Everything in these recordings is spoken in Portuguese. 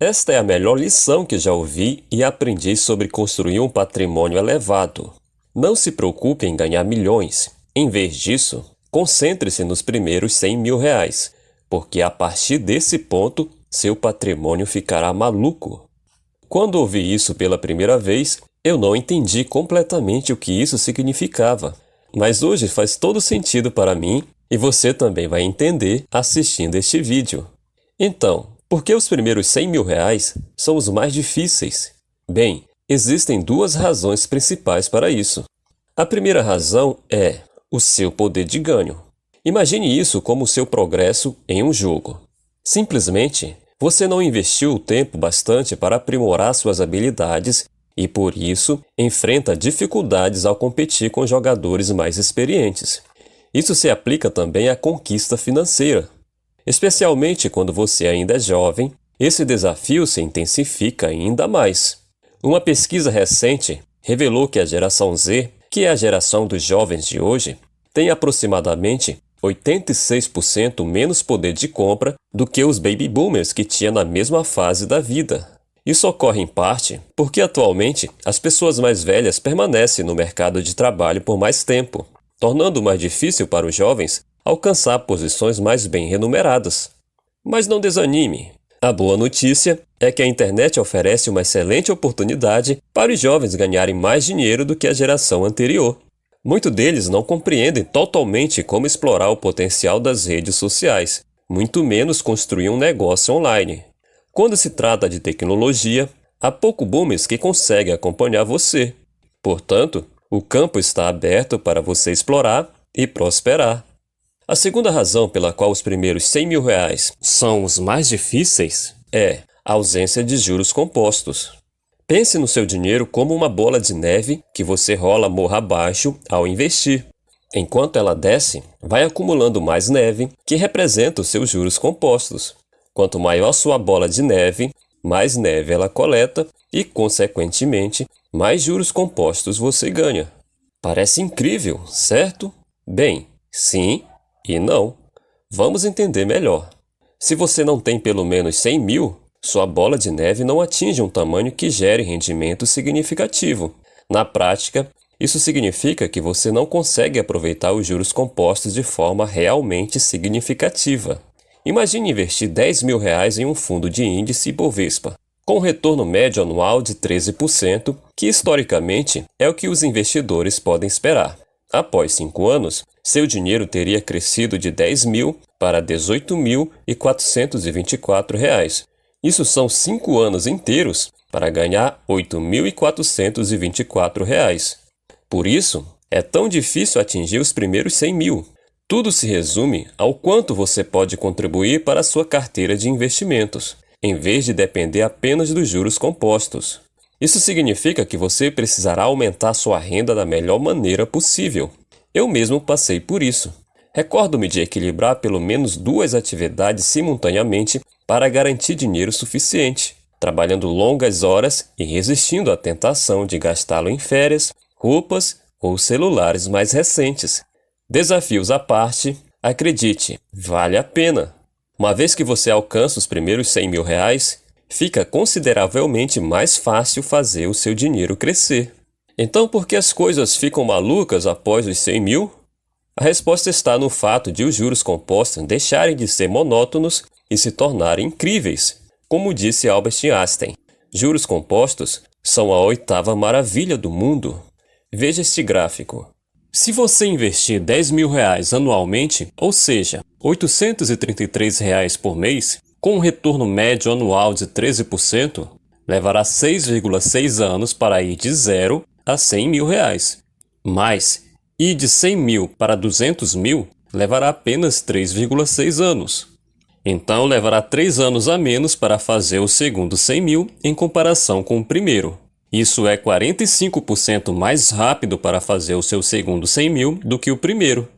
Esta é a melhor lição que já ouvi e aprendi sobre construir um patrimônio elevado. Não se preocupe em ganhar milhões. Em vez disso, concentre-se nos primeiros 100 mil reais, porque a partir desse ponto, seu patrimônio ficará maluco. Quando ouvi isso pela primeira vez, eu não entendi completamente o que isso significava. Mas hoje faz todo sentido para mim e você também vai entender assistindo este vídeo. Então, por que os primeiros 100 mil reais são os mais difíceis? Bem, existem duas razões principais para isso. A primeira razão é o seu poder de ganho. Imagine isso como o seu progresso em um jogo. Simplesmente, você não investiu o tempo bastante para aprimorar suas habilidades e, por isso, enfrenta dificuldades ao competir com jogadores mais experientes. Isso se aplica também à conquista financeira. Especialmente quando você ainda é jovem, esse desafio se intensifica ainda mais. Uma pesquisa recente revelou que a geração Z, que é a geração dos jovens de hoje, tem aproximadamente 86% menos poder de compra do que os baby boomers que tinham na mesma fase da vida. Isso ocorre em parte porque atualmente as pessoas mais velhas permanecem no mercado de trabalho por mais tempo, tornando mais difícil para os jovens alcançar posições mais bem remuneradas. Mas não desanime. A boa notícia é que a internet oferece uma excelente oportunidade para os jovens ganharem mais dinheiro do que a geração anterior. Muitos deles não compreendem totalmente como explorar o potencial das redes sociais, muito menos construir um negócio online. Quando se trata de tecnologia, há pouco boomers que conseguem acompanhar você. Portanto, o campo está aberto para você explorar e prosperar. A segunda razão pela qual os primeiros 100 mil reais são os mais difíceis é a ausência de juros compostos. Pense no seu dinheiro como uma bola de neve que você rola morro abaixo ao investir. Enquanto ela desce, vai acumulando mais neve, que representa os seus juros compostos. Quanto maior sua bola de neve, mais neve ela coleta e, consequentemente, mais juros compostos você ganha. Parece incrível, certo? Bem, sim e não. Vamos entender melhor. Se você não tem pelo menos 100 mil, sua bola de neve não atinge um tamanho que gere rendimento significativo. Na prática, isso significa que você não consegue aproveitar os juros compostos de forma realmente significativa. Imagine investir 10 mil reais em um fundo de índice Bovespa, com um retorno médio anual de 13%, que historicamente é o que os investidores podem esperar. Após 5 anos, seu dinheiro teria crescido de 10 mil para 18.424 reais. Isso são 5 anos inteiros para ganhar 8.424 reais. Por isso, é tão difícil atingir os primeiros 100 mil. Tudo se resume ao quanto você pode contribuir para a sua carteira de investimentos, em vez de depender apenas dos juros compostos. Isso significa que você precisará aumentar sua renda da melhor maneira possível. Eu mesmo passei por isso. Recordo-me de equilibrar pelo menos 2 atividades simultaneamente para garantir dinheiro suficiente, trabalhando longas horas e resistindo à tentação de gastá-lo em férias, roupas ou celulares mais recentes. Desafios à parte, acredite, vale a pena. Uma vez que você alcança os primeiros 100 mil reais, fica consideravelmente mais fácil fazer o seu dinheiro crescer. Então, por que as coisas ficam malucas após os 100 mil? A resposta está no fato de os juros compostos deixarem de ser monótonos e se tornarem incríveis. Como disse Albert Einstein, juros compostos são a 8ª maravilha do mundo. Veja este gráfico. Se você investir 10 mil reais anualmente, ou seja, R$ 833 reais por mês, com um retorno médio anual de 13%, levará 6,6 anos para ir de 0 a 100 mil reais. Mas, ir de 100 mil para 200 mil levará apenas 3,6 anos. Então, levará 3 anos a menos para fazer o segundo 100 mil em comparação com o primeiro. Isso é 45% mais rápido para fazer o seu segundo 100 mil do que o primeiro.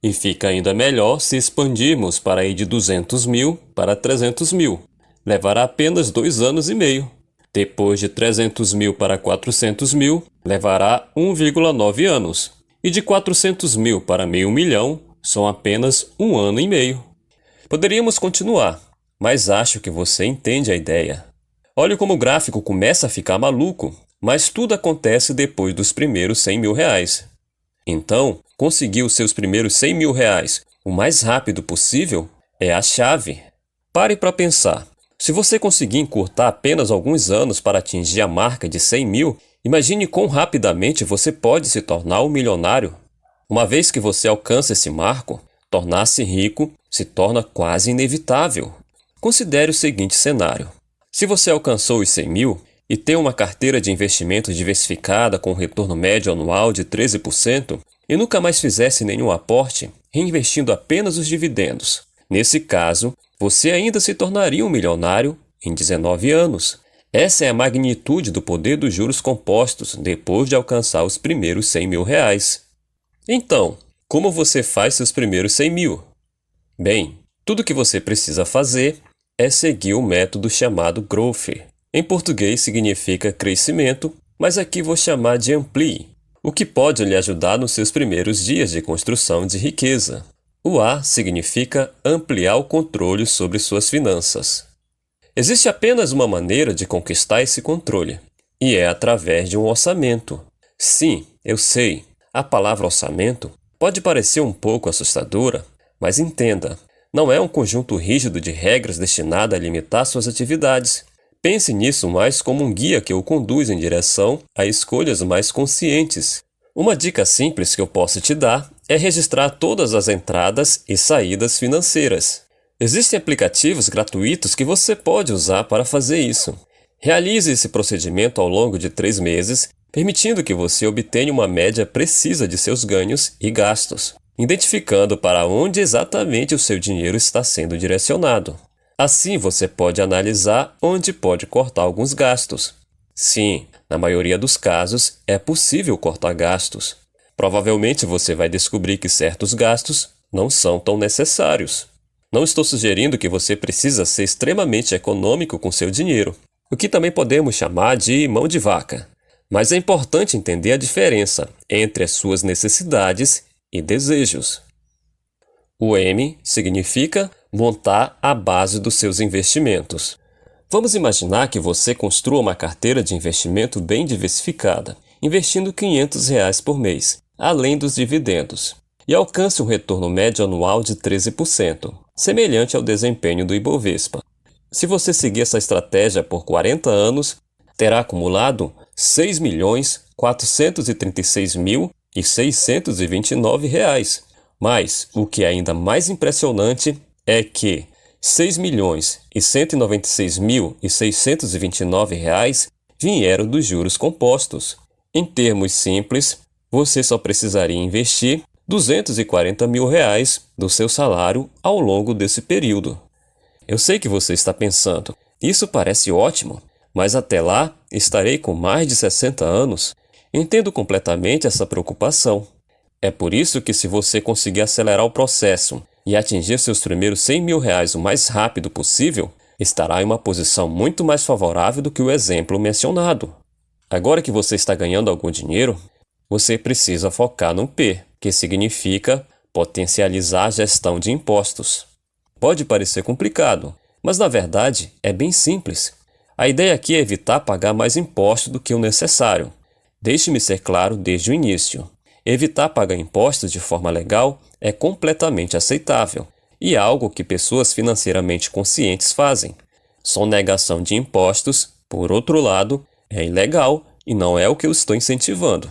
E fica ainda melhor se expandirmos para ir de 200 mil para 300 mil. Levará apenas 2 anos e meio. Depois de 300 mil para 400 mil, levará 1,9 anos. E de 400 mil para meio milhão, são apenas 1 ano e meio. Poderíamos continuar, mas acho que você entende a ideia. Olhe como o gráfico começa a ficar maluco, mas tudo acontece depois dos primeiros 100 mil reais. Então, conseguir os seus primeiros 100 mil reais o mais rápido possível é a chave. Pare para pensar. Se você conseguir encurtar apenas alguns anos para atingir a marca de 100 mil, imagine quão rapidamente você pode se tornar um milionário. Uma vez que você alcança esse marco, tornar-se rico se torna quase inevitável. Considere o seguinte cenário. Se você alcançou os 100 mil e tem uma carteira de investimentos diversificada com um retorno médio anual de 13% e nunca mais fizesse nenhum aporte, reinvestindo apenas os dividendos, nesse caso, você ainda se tornaria um milionário em 19 anos. Essa é a magnitude do poder dos juros compostos depois de alcançar os primeiros 100 mil reais. Então, como você faz seus primeiros 100 mil? Bem, tudo o que você precisa fazer é seguir o método chamado Growth. Em português significa crescimento, mas aqui vou chamar de Amplie, o que pode lhe ajudar nos seus primeiros dias de construção de riqueza. O A significa ampliar o controle sobre suas finanças. Existe apenas uma maneira de conquistar esse controle, e é através de um orçamento. Sim, eu sei, a palavra orçamento pode parecer um pouco assustadora, mas entenda, não é um conjunto rígido de regras destinado a limitar suas atividades. Pense nisso mais como um guia que o conduz em direção a escolhas mais conscientes. Uma dica simples que eu posso te dar é registrar todas as entradas e saídas financeiras. Existem aplicativos gratuitos que você pode usar para fazer isso. Realize esse procedimento ao longo de 3 meses, permitindo que você obtenha uma média precisa de seus ganhos e gastos, identificando para onde exatamente o seu dinheiro está sendo direcionado. Assim, você pode analisar onde pode cortar alguns gastos. Sim, na maioria dos casos, é possível cortar gastos. Provavelmente você vai descobrir que certos gastos não são tão necessários. Não estou sugerindo que você precisa ser extremamente econômico com seu dinheiro, o que também podemos chamar de mão de vaca. Mas é importante entender a diferença entre as suas necessidades e desejos. O M significa montar a base dos seus investimentos. Vamos imaginar que você construa uma carteira de investimento bem diversificada, investindo R$ 500 por mês, além dos dividendos, e alcance um retorno médio anual de 13%, semelhante ao desempenho do Ibovespa. Se você seguir essa estratégia por 40 anos, terá acumulado R$ 6.436.629. Mas o que é ainda mais impressionante é que R$ 6.196.629 vieram dos juros compostos. Em termos simples, você só precisaria investir R$ 240 mil do seu salário ao longo desse período. Eu sei que você está pensando, isso parece ótimo, mas até lá estarei com mais de 60 anos. Entendo completamente essa preocupação. É por isso que, se você conseguir acelerar o processo e atingir seus primeiros 100 mil reais o mais rápido possível, estará em uma posição muito mais favorável do que o exemplo mencionado. Agora que você está ganhando algum dinheiro, você precisa focar no P, que significa potencializar a gestão de impostos. Pode parecer complicado, mas na verdade é bem simples. A ideia aqui é evitar pagar mais impostos do que o necessário. Deixe-me ser claro desde o início. Evitar pagar impostos de forma legal é completamente aceitável e é algo que pessoas financeiramente conscientes fazem. Sonegação de impostos, por outro lado, é ilegal e não é o que eu estou incentivando.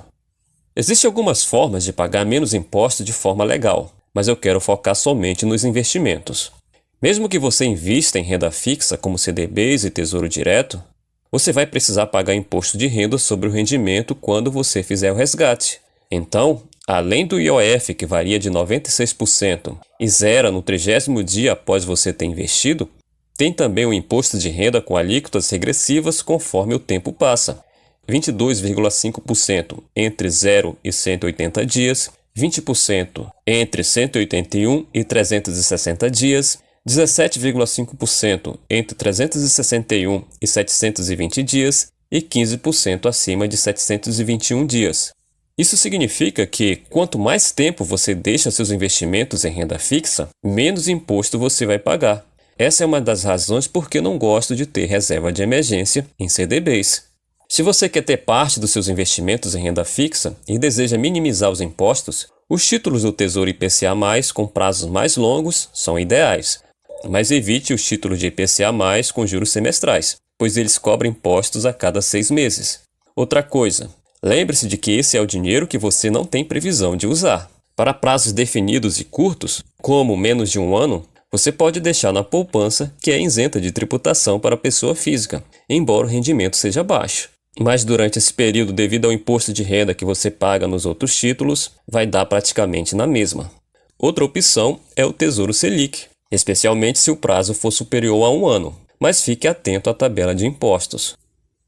Existem algumas formas de pagar menos impostos de forma legal, mas eu quero focar somente nos investimentos. Mesmo que você invista em renda fixa como CDBs e Tesouro Direto, você vai precisar pagar imposto de renda sobre o rendimento quando você fizer o resgate. Então, além do IOF, que varia de 96% e zera no 30º dia após você ter investido, tem também o imposto de renda com alíquotas regressivas conforme o tempo passa. 22,5% entre 0 e 180 dias, 20% entre 181 e 360 dias, 17,5% entre 361 e 720 dias e 15% acima de 721 dias. Isso significa que, quanto mais tempo você deixa seus investimentos em renda fixa, menos imposto você vai pagar. Essa é uma das razões por que não gosto de ter reserva de emergência em CDBs. Se você quer ter parte dos seus investimentos em renda fixa e deseja minimizar os impostos, os títulos do Tesouro IPCA+, com prazos mais longos, são ideais. Mas evite os títulos de IPCA+, com juros semestrais, pois eles cobram impostos a cada 6 meses. Outra coisa, lembre-se de que esse é o dinheiro que você não tem previsão de usar. Para prazos definidos e curtos, como menos de 1 ano, você pode deixar na poupança, que é isenta de tributação para a pessoa física, embora o rendimento seja baixo. Mas durante esse período, devido ao imposto de renda que você paga nos outros títulos, vai dar praticamente na mesma. Outra opção é o Tesouro Selic, especialmente se o prazo for superior a 1 ano, mas fique atento à tabela de impostos.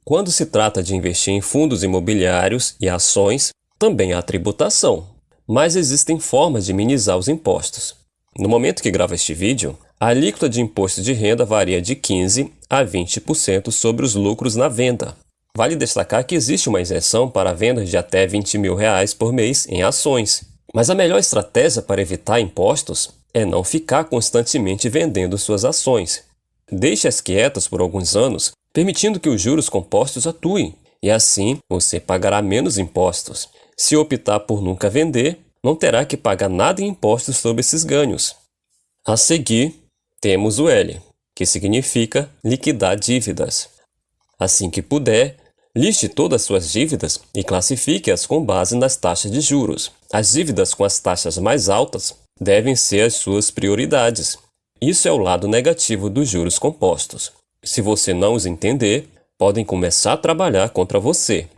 Quando se trata de investir em fundos imobiliários e ações, também há tributação, mas existem formas de minimizar os impostos. No momento que gravo este vídeo, a alíquota de imposto de renda varia de 15% a 20% sobre os lucros na venda. Vale destacar que existe uma isenção para vendas de até R$20 mil por mês em ações. Mas a melhor estratégia para evitar impostos é não ficar constantemente vendendo suas ações. Deixe-as quietas por alguns anos, permitindo que os juros compostos atuem, e assim você pagará menos impostos. Se optar por nunca vender, não terá que pagar nada em impostos sobre esses ganhos. A seguir, temos o L, que significa liquidar dívidas. Assim que puder, liste todas as suas dívidas e classifique-as com base nas taxas de juros. As dívidas com as taxas mais altas devem ser as suas prioridades. Isso é o lado negativo dos juros compostos. Se você não os entender, podem começar a trabalhar contra você.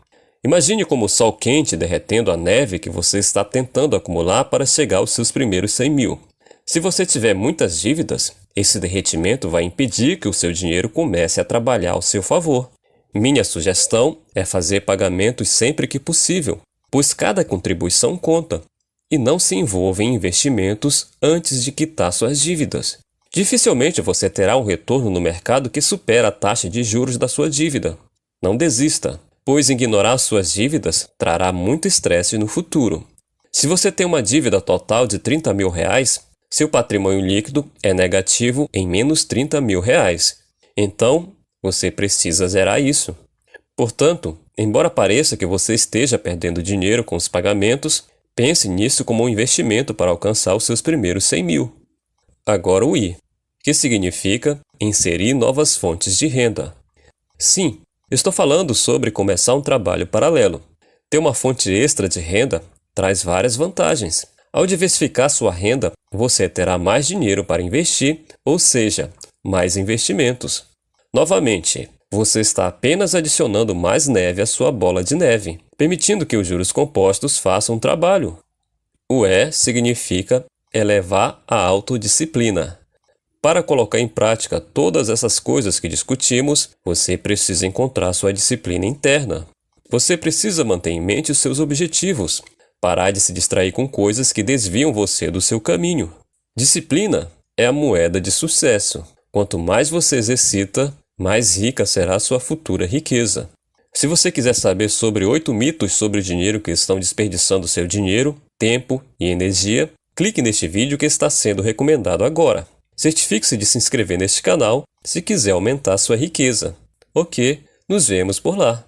Imagine como o sol quente derretendo a neve que você está tentando acumular para chegar aos seus primeiros 100 mil. Se você tiver muitas dívidas, esse derretimento vai impedir que o seu dinheiro comece a trabalhar ao seu favor. Minha sugestão é fazer pagamentos sempre que possível, pois cada contribuição conta, e não se envolva em investimentos antes de quitar suas dívidas. Dificilmente você terá um retorno no mercado que supera a taxa de juros da sua dívida. Não desista, pois ignorar suas dívidas trará muito estresse no futuro. Se você tem uma dívida total de R$30 mil, seu patrimônio líquido é negativo em menos R$30 mil. Então, você precisa zerar isso. Portanto, embora pareça que você esteja perdendo dinheiro com os pagamentos, pense nisso como um investimento para alcançar os seus primeiros 100 mil. Agora o I, que significa inserir novas fontes de renda. Sim, estou falando sobre começar um trabalho paralelo. Ter uma fonte extra de renda traz várias vantagens. Ao diversificar sua renda, você terá mais dinheiro para investir, ou seja, mais investimentos. Novamente, você está apenas adicionando mais neve à sua bola de neve, permitindo que os juros compostos façam um trabalho. O E significa elevar a autodisciplina. Para colocar em prática todas essas coisas que discutimos, você precisa encontrar sua disciplina interna. Você precisa manter em mente os seus objetivos, parar de se distrair com coisas que desviam você do seu caminho. Disciplina é a moeda de sucesso. Quanto mais você exercita, mais rica será a sua futura riqueza. Se você quiser saber sobre 8 mitos sobre o dinheiro que estão desperdiçando seu dinheiro, tempo e energia, clique neste vídeo que está sendo recomendado agora. Certifique-se de se inscrever neste canal se quiser aumentar sua riqueza. Ok, nos vemos por lá.